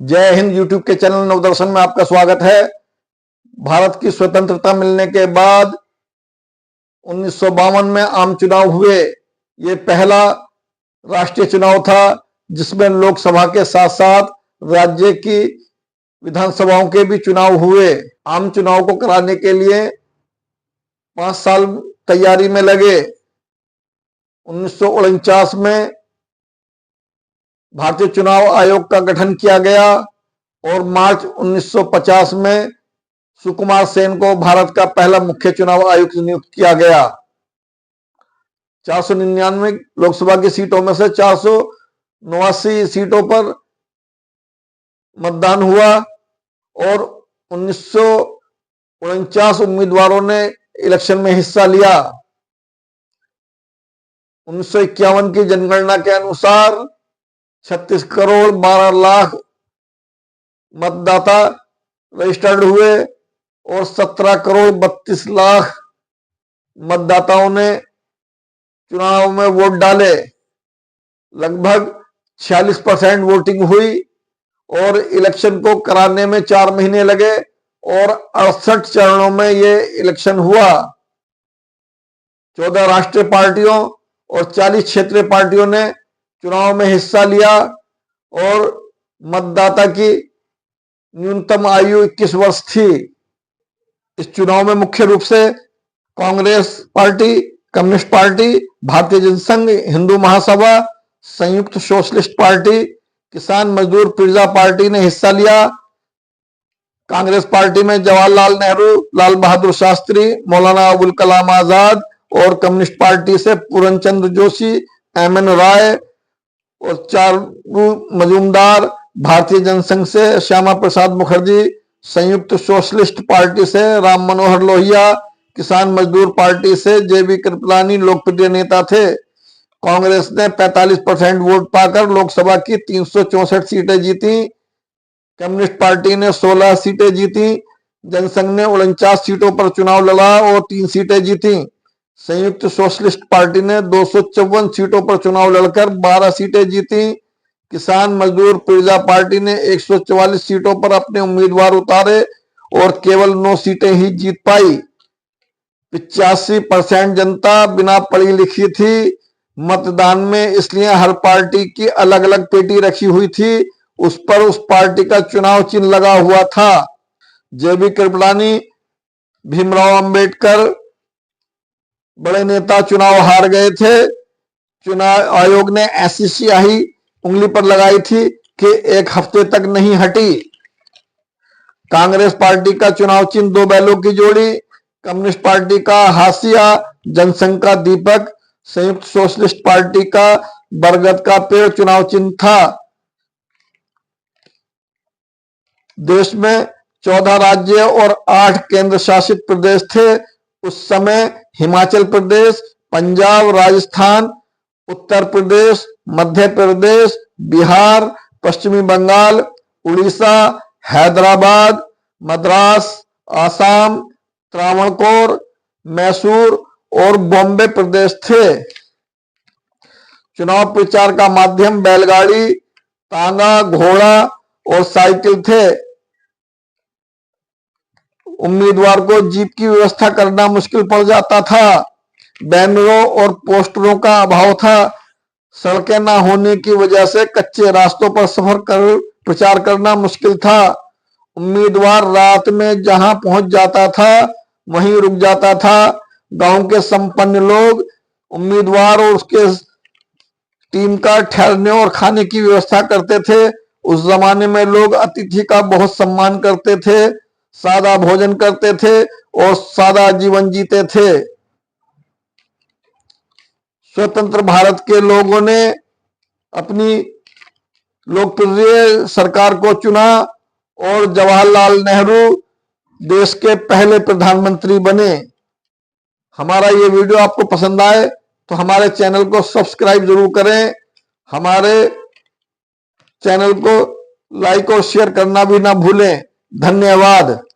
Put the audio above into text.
जय हिंद। यूट्यूब के चैनल नवदर्शन में आपका स्वागत है। भारत की स्वतंत्रता मिलने के बाद 1952 में आम चुनाव हुए। ये पहला राष्ट्रीय चुनाव था जिसमें लोकसभा के साथ साथ राज्य की विधानसभाओं के भी चुनाव हुए। आम चुनाव को कराने के लिए 5 साल तैयारी में लगे। 1949 में भारतीय चुनाव आयोग का गठन किया गया और मार्च 1950 में सुकुमार सेन को भारत का पहला मुख्य चुनाव आयुक्त नियुक्त किया गया। 499 लोकसभा की सीटों में से 489 सीटों पर मतदान हुआ और 1949 उम्मीदवारों ने इलेक्शन में हिस्सा लिया। 1951 की जनगणना के अनुसार 36 करोड़ 12 लाख मतदाता रजिस्टर्ड हुए और 17 करोड़ 32 लाख मतदाताओं ने चुनाव में वोट डाले। लगभग 46% वोटिंग हुई और इलेक्शन को कराने में 4 महीने लगे और 68 चरणों में ये इलेक्शन हुआ। 14 राष्ट्रीय पार्टियों और 40 क्षेत्रीय पार्टियों ने चुनाव में हिस्सा लिया और मतदाता की न्यूनतम आयु 21 वर्ष थी। इस चुनाव में मुख्य रूप से कांग्रेस पार्टी, कम्युनिस्ट पार्टी, भारतीय जनसंघ, हिंदू महासभा, संयुक्त सोशलिस्ट पार्टी, किसान मजदूर प्रजा पार्टी ने हिस्सा लिया। कांग्रेस पार्टी में जवाहरलाल नेहरू, लाल बहादुर शास्त्री, मौलाना अबुल कलाम आजाद और कम्युनिस्ट पार्टी से पूरनचंद्र जोशी, एम.एन. राय और चारू मजूमदार, भारतीय जनसंघ से श्यामा प्रसाद मुखर्जी, संयुक्त सोशलिस्ट पार्टी से राम मनोहर लोहिया, किसान मजदूर पार्टी से जे.बी. कृपलानी लोकप्रिय नेता थे। कांग्रेस ने 45% वोट पाकर लोकसभा की 364 सीटें जीती। कम्युनिस्ट पार्टी ने 16 सीटें जीती। जनसंघ ने 49 सीटों पर चुनाव लड़ा और 3 सीटें जीती। संयुक्त सोशलिस्ट पार्टी ने 254 सीटों पर चुनाव लड़कर 12 सीटें जीती। किसान मजदूर प्रजा पार्टी ने 144 सीटों पर अपने उम्मीदवार उतारे और केवल 9 सीटें ही जीत पाई। 85% जनता बिना पढ़ी लिखी थी मतदान में, इसलिए हर पार्टी की अलग अलग पेटी रखी हुई थी। उस पर उस पार्टी का चुनाव चिन्ह लगा हुआ था। जे.बी. कृपलानी, भीमराव अंबेडकर बड़े नेता चुनाव हार गए थे। चुनाव आयोग ने ऐसी स्याही उंगली पर लगाई थी कि 1 हफ्ते तक नहीं हटी। कांग्रेस पार्टी का चुनाव चिन्ह 2 बैलों की जोड़ी, कम्युनिस्ट पार्टी का हाशिया, जनसंघ का दीपक, संयुक्त सोशलिस्ट पार्टी का बरगद का पेड़ चुनाव चिन्ह था। देश में 14 राज्य और 8 केंद्र शासित प्रदेश थे। उस समय हिमाचल प्रदेश, पंजाब, राजस्थान, उत्तर प्रदेश, मध्य प्रदेश, बिहार, पश्चिमी बंगाल, उड़ीसा, हैदराबाद, मद्रास, आसाम, त्रावणकोर, मैसूर और बॉम्बे प्रदेश थे। चुनाव प्रचार का माध्यम बैलगाड़ी, तांगा, घोड़ा और साइकिल थे। उम्मीदवार को जीप की व्यवस्था करना मुश्किल पड़ जाता था। बैनरों और पोस्टरों का अभाव था। सड़कें न होने की वजह से कच्चे रास्तों पर सफर कर प्रचार करना मुश्किल था। उम्मीदवार रात में जहां पहुंच जाता था वहीं रुक जाता था। गांव के संपन्न लोग उम्मीदवार और उसके टीम का ठहरने और खाने की व्यवस्था करते थे। उस जमाने में लोग अतिथि का बहुत सम्मान करते थे, सादा भोजन करते थे और सादा जीवन जीते थे। स्वतंत्र भारत के लोगों ने अपनी लोकप्रिय सरकार को चुना और जवाहरलाल नेहरू देश के पहले प्रधानमंत्री बने। हमारा ये वीडियो आपको पसंद आए तो हमारे चैनल को सब्सक्राइब जरूर करें। हमारे चैनल को लाइक और शेयर करना भी ना भूलें। धन्यवाद।